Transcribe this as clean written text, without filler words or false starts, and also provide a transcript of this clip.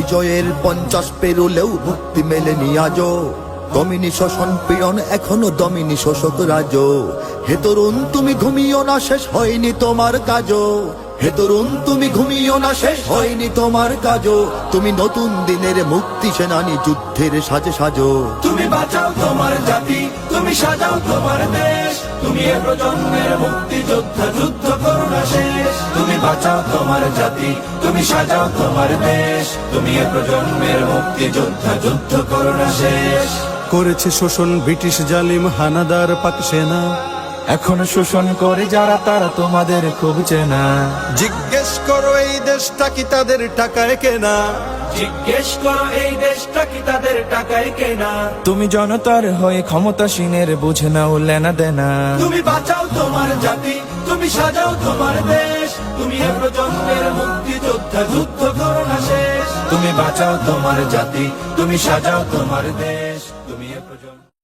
বিজয়ের 50 পেরোলেও মুক্তি মেলেনি আজও, দমিনী শোষণ পীড়ন এখনো দমিনী শোষক রাজ। হে তরুণ তুমি ঘুমিও না, শেষ হয়নি তোমার কাজও। হে তরুণ তুমি ঘুমিও না, শেষ হয়নি তোমার কাজও। তুমি নতুন দিনের মুক্তি সেনানী, যুদ্ধের সাজে সাজো। তুমি বাঁচাও তোমার জাতি, তুমি সাজাও তোমার দেশ, তুমি এ প্রজন্মের মুক্তি যোদ্ধা, যুদ্ধ করো না শেষ। তুমি বাঁচাও তোমার জাতি, তুমি সাজাও তোমার দেশ, তুমি এ প্রজন্মের মুক্তি যোদ্ধা, যুদ্ধ করো না শেষ। করেছে শোষণ ব্রিটিশ জালিম হানাদার পাক সেনা, এখন শোষণ করে যারা তারা তোমাদের খুব চেনা। জিজ্ঞেস করো এই দেশটা কি তাদের টাকায় কেনা? জিজ্ঞেস করো এই দেশটা কি তাদের টাকায় কেনা? তুমি জনতার হয়ে ক্ষমতাসীনের বুঝে নাও লেনা দেনা। তুমি বাঁচাও তোমার জাতি, তুমি সাজাও তোমার দেশ, তুমি এ প্রজন্মের মুক্তি যোদ্ধা, যুদ্ধ করো না শেষ। তুমি বাঁচাও তোমার জাতি, তুমি সাজাও তোমার দেশ, তুমি এ প্রজন্ম